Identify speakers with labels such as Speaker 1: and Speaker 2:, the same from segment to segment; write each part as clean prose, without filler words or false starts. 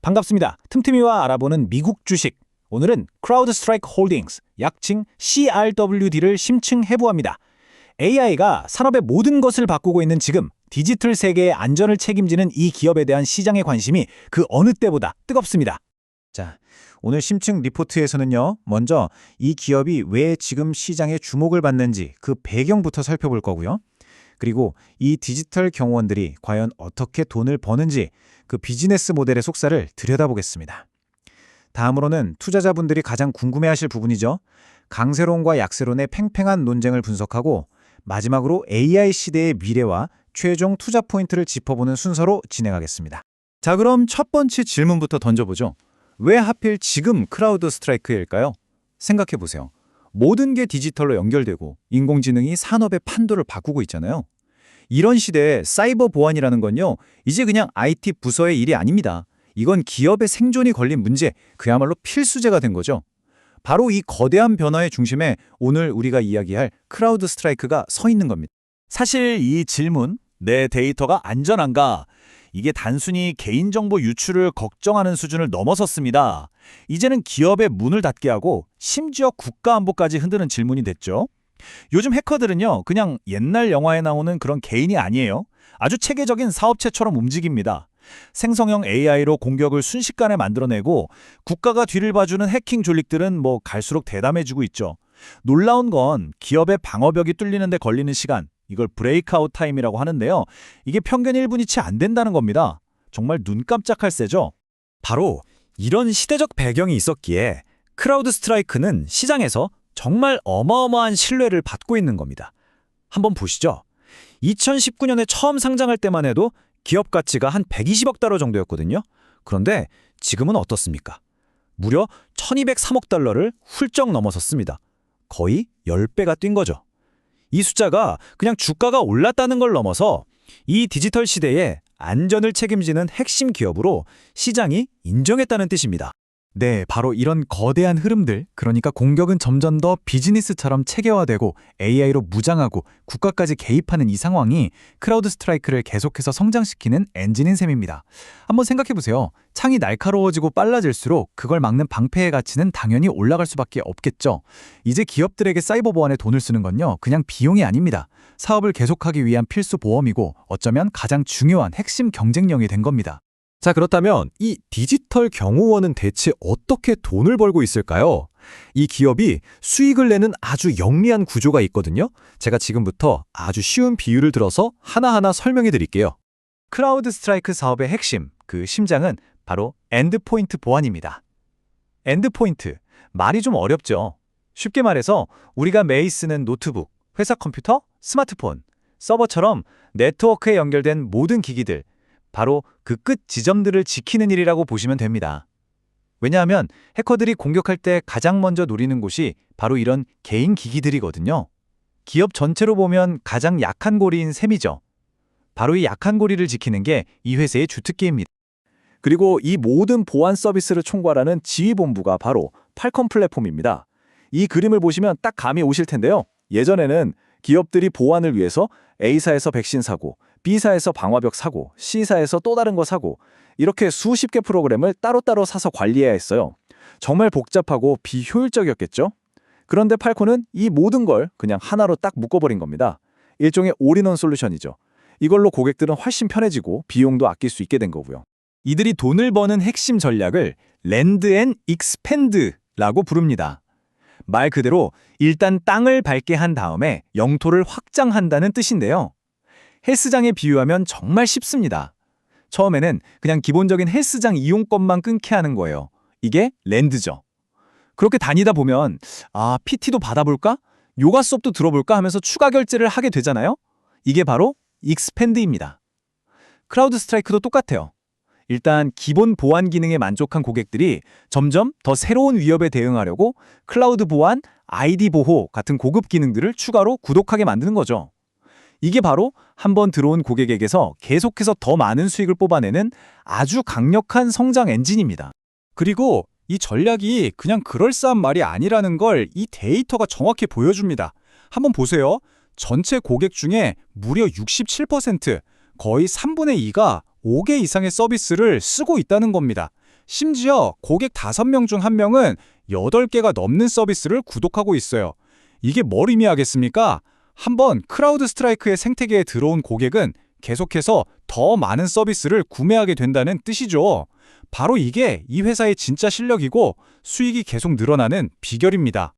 Speaker 1: 반갑습니다. 틈틈이와 알아보는 미국 주식. 오늘은 크라우드스트라이크 홀딩스, 약칭 CRWD를 심층 해부합니다. AI가 산업의 모든 것을 바꾸고 있는 지금, 디지털 세계의 안전을 책임지는 이 기업에 대한 시장의 관심이 그 어느 때보다 뜨겁습니다.
Speaker 2: 자, 오늘 심층 리포트에서는요, 먼저 이 기업이 왜 지금 시장에 주목을 받는지 그 배경부터 살펴볼 거고요. 그리고 이 디지털 경호원들이 과연 어떻게 돈을 버는지 그 비즈니스 모델의 속살을 들여다보겠습니다. 다음으로는 투자자분들이 가장 궁금해하실 부분이죠. 강세론과 약세론의 팽팽한 논쟁을 분석하고 마지막으로 AI 시대의 미래와 최종 투자 포인트를 짚어보는 순서로 진행하겠습니다. 자, 그럼 첫 번째 질문부터 던져보죠. 왜 하필 지금 크라우드 스트라이크일까요? 생각해보세요. 모든 게 디지털로 연결되고 인공지능이 산업의 판도를 바꾸고 있잖아요. 이런 시대에 사이버 보안이라는 건요, 이제 그냥 IT 부서의 일이 아닙니다. 이건 기업의 생존이 걸린 문제, 그야말로 필수제가 된 거죠. 바로 이 거대한 변화의 중심에 오늘 우리가 이야기할 크라우드 스트라이크가 서 있는 겁니다.
Speaker 3: 사실 이 질문, 내 데이터가 안전한가? 이게 단순히 개인정보 유출을 걱정하는 수준을 넘어섰습니다. 이제는 기업의 문을 닫게 하고 심지어 국가안보까지 흔드는 질문이 됐죠. 요즘 해커들은요, 그냥 옛날 영화에 나오는 그런 개인이 아니에요. 아주 체계적인 사업체처럼 움직입니다. 생성형 AI로 공격을 순식간에 만들어내고 국가가 뒤를 봐주는 해킹 조직들은 갈수록 대담해지고 있죠. 놀라운 건 기업의 방어벽이 뚫리는 데 걸리는 시간, 이걸 브레이크아웃 타임이라고 하는데요. 이게 평균 1분이 채 안 된다는 겁니다. 정말 눈 깜짝할 새죠.
Speaker 2: 바로 이런 시대적 배경이 있었기에 크라우드 스트라이크는 시장에서 정말 어마어마한 신뢰를 받고 있는 겁니다. 한번 보시죠. 2019년에 처음 상장할 때만 해도 기업 가치가 한 120억 달러 정도였거든요. 그런데 지금은 어떻습니까? 무려 1203억 달러를 훌쩍 넘어섰습니다. 거의 10배가 뛴 거죠. 이 숫자가 그냥 주가가 올랐다는 걸 넘어서 이 디지털 시대에 안전을 책임지는 핵심 기업으로 시장이 인정했다는 뜻입니다. 네, 바로 이런 거대한 흐름들, 그러니까 공격은 점점 더 비즈니스처럼 체계화되고 AI로 무장하고 국가까지 개입하는 이 상황이 크라우드 스트라이크를 계속해서 성장시키는 엔진인 셈입니다. 한번 생각해보세요. 창이 날카로워지고 빨라질수록 그걸 막는 방패의 가치는 당연히 올라갈 수밖에 없겠죠. 이제 기업들에게 사이버 보안에 돈을 쓰는 건요, 그냥 비용이 아닙니다. 사업을 계속하기 위한 필수 보험이고 어쩌면 가장 중요한 핵심 경쟁력이 된 겁니다.
Speaker 4: 자, 그렇다면 이 디지털 경호원은 대체 어떻게 돈을 벌고 있을까요? 이 기업이 수익을 내는 아주 영리한 구조가 있거든요. 제가 지금부터 아주 쉬운 비유를 들어서 하나하나 설명해 드릴게요.
Speaker 2: 크라우드 스트라이크 사업의 핵심, 그 심장은 바로 엔드포인트 보안입니다. 엔드포인트, 말이 좀 어렵죠. 쉽게 말해서 우리가 매일 쓰는 노트북, 회사 컴퓨터, 스마트폰, 서버처럼 네트워크에 연결된 모든 기기들, 바로 그 끝 지점들을 지키는 일이라고 보시면 됩니다. 왜냐하면 해커들이 공격할 때 가장 먼저 노리는 곳이 바로 이런 개인 기기들이거든요. 기업 전체로 보면 가장 약한 고리인 셈이죠. 바로 이 약한 고리를 지키는 게 이 회사의 주특기입니다. 그리고 이 모든 보안 서비스를 총괄하는 지휘본부가 바로 팔컴 플랫폼입니다. 이 그림을 보시면 딱 감이 오실 텐데요. 예전에는 기업들이 보안을 위해서 A사에서 백신 사고, B사에서 방화벽 사고, C사에서 또 다른 거 사고, 이렇게 수십 개 프로그램을 따로따로 사서 관리해야 했어요. 정말 복잡하고 비효율적이었겠죠? 그런데 팔콘은 이 모든 걸 그냥 하나로 딱 묶어버린 겁니다. 일종의 올인원 솔루션이죠. 이걸로 고객들은 훨씬 편해지고 비용도 아낄 수 있게 된 거고요. 이들이 돈을 버는 핵심 전략을 랜드 앤 익스펜드라고 부릅니다. 말 그대로 일단 땅을 밟게 한 다음에 영토를 확장한다는 뜻인데요. 헬스장에 비유하면 정말 쉽습니다. 처음에는 그냥 기본적인 헬스장 이용권만 끊게 하는 거예요. 이게 랜드죠. 그렇게 다니다 보면 PT도 받아볼까? 요가 수업도 들어볼까 하면서 추가 결제를 하게 되잖아요. 이게 바로 익스펜드입니다. 크라우드 스트라이크도 똑같아요. 일단 기본 보안 기능에 만족한 고객들이 점점 더 새로운 위협에 대응하려고 클라우드 보안, 아이디 보호 같은 고급 기능들을 추가로 구독하게 만드는 거죠. 이게 바로 한번 들어온 고객에게서 계속해서 더 많은 수익을 뽑아내는 아주 강력한 성장 엔진입니다.
Speaker 3: 그리고 이 전략이 그냥 그럴싸한 말이 아니라는 걸 이 데이터가 정확히 보여줍니다. 한번 보세요. 전체 고객 중에 무려 67%, 거의 3분의 2가 5개 이상의 서비스를 쓰고 있다는 겁니다.
Speaker 5: 심지어 고객 5명 중 1명은 8개가 넘는 서비스를 구독하고 있어요. 이게 뭘 의미하겠습니까? 한번 크라우드 스트라이크의 생태계에 들어온 고객은 계속해서 더 많은 서비스를 구매하게 된다는 뜻이죠. 바로 이게 이 회사의 진짜 실력이고 수익이 계속 늘어나는 비결입니다.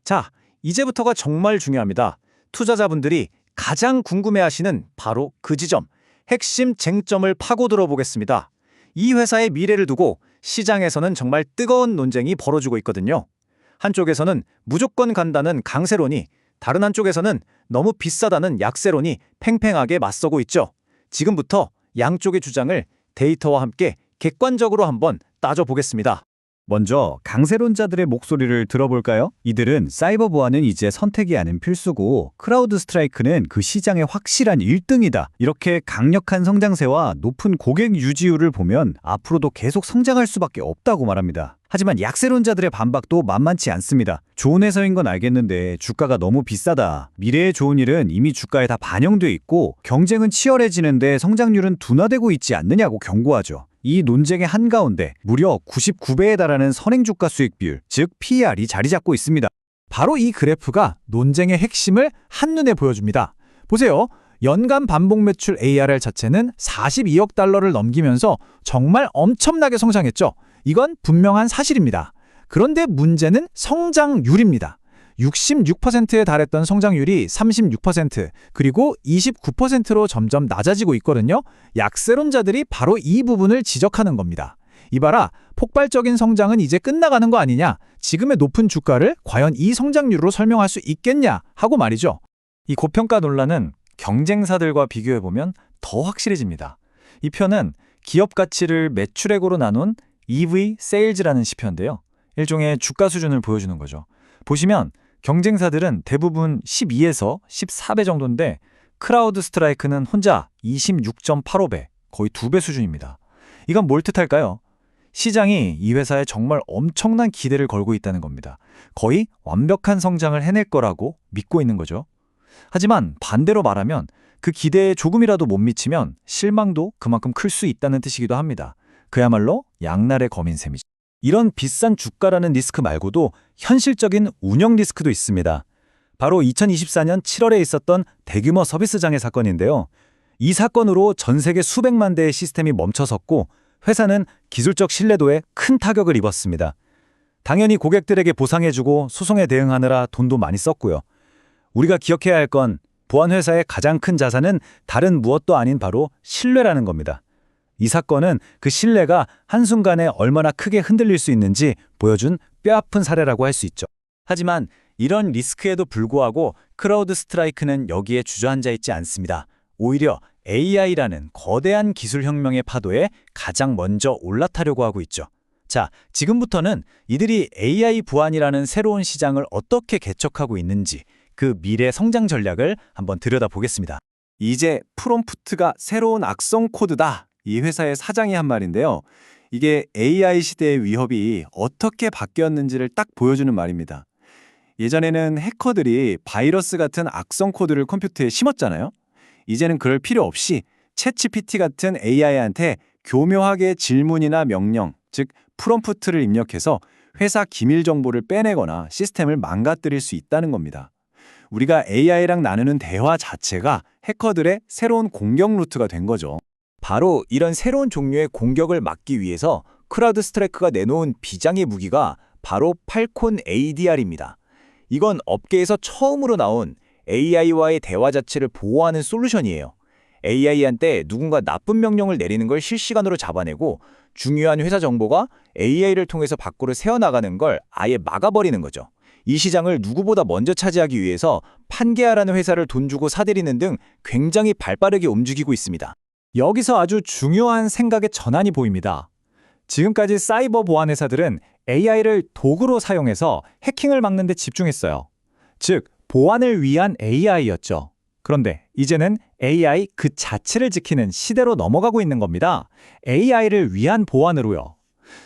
Speaker 2: 자, 이제부터가 정말 중요합니다. 투자자분들이 가장 궁금해하시는 바로 그 지점, 핵심 쟁점을 파고들어 보겠습니다. 이 회사의 미래를 두고 시장에서는 정말 뜨거운 논쟁이 벌어지고 있거든요. 한쪽에서는 무조건 간다는 강세론이, 다른 한쪽에서는 너무 비싸다는 약세론이 팽팽하게 맞서고 있죠. 지금부터 양쪽의 주장을 데이터와 함께 객관적으로 한번 따져보겠습니다.
Speaker 3: 먼저 강세론자들의 목소리를 들어볼까요? 이들은 사이버 보안은 이제 선택이 아닌 필수고 크라우드 스트라이크는 그 시장의 확실한 1등이다. 이렇게 강력한 성장세와 높은 고객 유지율을 보면 앞으로도 계속 성장할 수밖에 없다고 말합니다. 하지만 약세론자들의 반박도 만만치 않습니다. 좋은 회사인 건 알겠는데 주가가 너무 비싸다. 미래의 좋은 일은 이미 주가에 다 반영돼 있고 경쟁은 치열해지는데 성장률은 둔화되고 있지 않느냐고 경고하죠. 이 논쟁의 한가운데 무려 99배에 달하는 선행주가 수익 비율, 즉 PER이 자리 잡고 있습니다.
Speaker 5: 바로 이 그래프가 논쟁의 핵심을 한눈에 보여줍니다. 보세요. 연간 반복 매출 ARR 자체는 42억 달러를 넘기면서 정말 엄청나게 성장했죠. 이건 분명한 사실입니다. 그런데 문제는 성장률입니다. 66%에 달했던 성장률이 36%, 그리고 29%로 점점 낮아지고 있거든요. 약세론자들이 바로 이 부분을 지적하는 겁니다. 이봐라, 폭발적인 성장은 이제 끝나가는 거 아니냐? 지금의 높은 주가를 과연 이 성장률로 설명할 수 있겠냐? 하고 말이죠.
Speaker 2: 이 고평가 논란은 경쟁사들과 비교해보면 더 확실해집니다. 이 편은 기업 가치를 매출액으로 나눈 EV 세일즈라는 시편인데요. 일종의 주가 수준을 보여주는 거죠. 보시면 경쟁사들은 대부분 12에서 14배 정도인데 크라우드 스트라이크는 혼자 26.85배, 거의 2배 수준입니다. 이건 뭘 뜻할까요? 시장이 이 회사에 정말 엄청난 기대를 걸고 있다는 겁니다. 거의 완벽한 성장을 해낼 거라고 믿고 있는 거죠. 하지만 반대로 말하면 그 기대에 조금이라도 못 미치면 실망도 그만큼 클 수 있다는 뜻이기도 합니다. 그야말로 양날의 검인 셈이죠. 이런 비싼 주가라는 리스크 말고도 현실적인 운영 리스크도 있습니다. 바로 2024년 7월에 있었던 대규모 서비스 장애 사건인데요. 이 사건으로 전 세계 수백만 대의 시스템이 멈춰섰고 회사는 기술적 신뢰도에 큰 타격을 입었습니다. 당연히 고객들에게 보상해주고 소송에 대응하느라 돈도 많이 썼고요. 우리가 기억해야 할 건 보안 회사의 가장 큰 자산은 다른 무엇도 아닌 바로 신뢰라는 겁니다. 이 사건은 그 신뢰가 한순간에 얼마나 크게 흔들릴 수 있는지 보여준 뼈아픈 사례라고 할 수 있죠. 하지만 이런 리스크에도 불구하고 크라우드 스트라이크는 여기에 주저앉아 있지 않습니다. 오히려 AI라는 거대한 기술 혁명의 파도에 가장 먼저 올라타려고 하고 있죠. 자, 지금부터는 이들이 AI 보안이라는 새로운 시장을 어떻게 개척하고 있는지 그 미래 성장 전략을 한번 들여다보겠습니다.
Speaker 6: 이제 프롬프트가 새로운 악성 코드다. 이 회사의 사장이 한 말인데요. 이게 AI 시대의 위협이 어떻게 바뀌었는지를 딱 보여주는 말입니다. 예전에는 해커들이 바이러스 같은 악성 코드를 컴퓨터에 심었잖아요. 이제는 그럴 필요 없이 챗GPT 같은 AI한테 교묘하게 질문이나 명령, 즉 프롬프트를 입력해서 회사 기밀 정보를 빼내거나 시스템을 망가뜨릴 수 있다는 겁니다. 우리가 AI랑 나누는 대화 자체가 해커들의 새로운 공격 루트가 된 거죠.
Speaker 2: 바로 이런 새로운 종류의 공격을 막기 위해서 크라우드 스트라이크가 내놓은 비장의 무기가 바로 팔콘 ADR입니다. 이건 업계에서 처음으로 나온 AI와의 대화 자체를 보호하는 솔루션이에요. AI한테 누군가 나쁜 명령을 내리는 걸 실시간으로 잡아내고 중요한 회사 정보가 AI를 통해서 밖으로 새어나가는 걸 아예 막아버리는 거죠. 이 시장을 누구보다 먼저 차지하기 위해서 판게아라는 회사를 돈 주고 사들이는 등 굉장히 발빠르게 움직이고 있습니다.
Speaker 5: 여기서 아주 중요한 생각의 전환이 보입니다. 지금까지 사이버 보안 회사들은 AI를 도구로 사용해서 해킹을 막는 데 집중했어요. 즉, 보안을 위한 AI였죠. 그런데 이제는 AI 그 자체를 지키는 시대로 넘어가고 있는 겁니다. AI를 위한 보안으로요.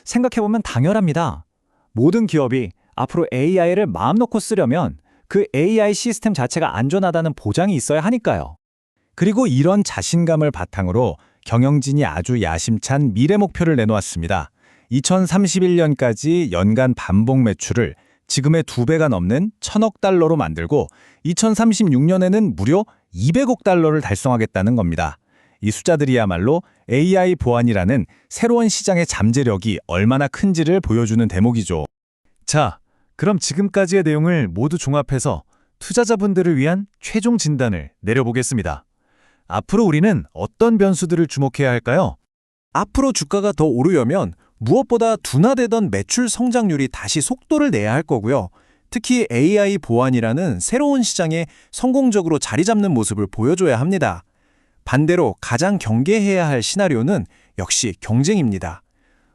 Speaker 5: 생각해보면 당연합니다. 모든 기업이 앞으로 AI를 마음 놓고 쓰려면 그 AI 시스템 자체가 안전하다는 보장이 있어야 하니까요. 그리고 이런 자신감을 바탕으로 경영진이 아주 야심찬 미래 목표를 내놓았습니다.
Speaker 3: 2031년까지 연간 반복 매출을 지금의 2배가 넘는 1,000억 달러로 만들고 2036년에는 무려 200억 달러를 달성하겠다는 겁니다. 이 숫자들이야말로 AI 보안이라는 새로운 시장의 잠재력이 얼마나 큰지를 보여주는 대목이죠.
Speaker 2: 자, 그럼 지금까지의 내용을 모두 종합해서 투자자분들을 위한 최종 진단을 내려보겠습니다. 앞으로 우리는 어떤 변수들을 주목해야 할까요?
Speaker 6: 앞으로 주가가 더 오르려면 무엇보다 둔화되던 매출 성장률이 다시 속도를 내야 할 거고요. 특히 AI 보안이라는 새로운 시장에 성공적으로 자리 잡는 모습을 보여줘야 합니다. 반대로 가장 경계해야 할 시나리오는 역시 경쟁입니다.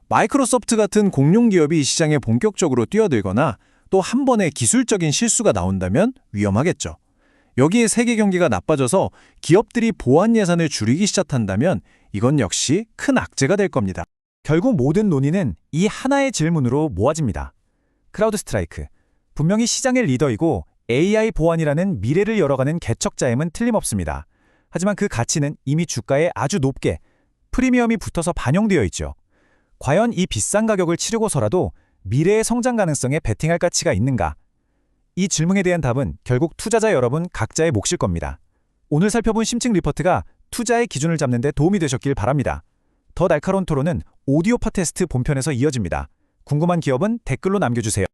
Speaker 6: 마이크로소프트 같은 공룡 기업이 시장에 본격적으로 뛰어들거나 또 한 번의 기술적인 실수가 나온다면 위험하겠죠. 여기에 세계 경기가 나빠져서 기업들이 보안 예산을 줄이기 시작한다면 이건 역시 큰 악재가 될 겁니다.
Speaker 5: 결국 모든 논의는 이 하나의 질문으로 모아집니다. 크라우드 스트라이크. 분명히 시장의 리더이고 AI 보안이라는 미래를 열어가는 개척자임은 틀림없습니다. 하지만 그 가치는 이미 주가에 아주 높게 프리미엄이 붙어서 반영되어 있죠. 과연 이 비싼 가격을 치르고서라도 미래의 성장 가능성에 베팅할 가치가 있는가? 이 질문에 대한 답은 결국 투자자 여러분 각자의 몫일 겁니다. 오늘 살펴본 심층 리포트가 투자의 기준을 잡는 데 도움이 되셨길 바랍니다. 더 날카로운 토론은 오디오 팟캐스트 본편에서 이어집니다. 궁금한 기업은 댓글로 남겨주세요.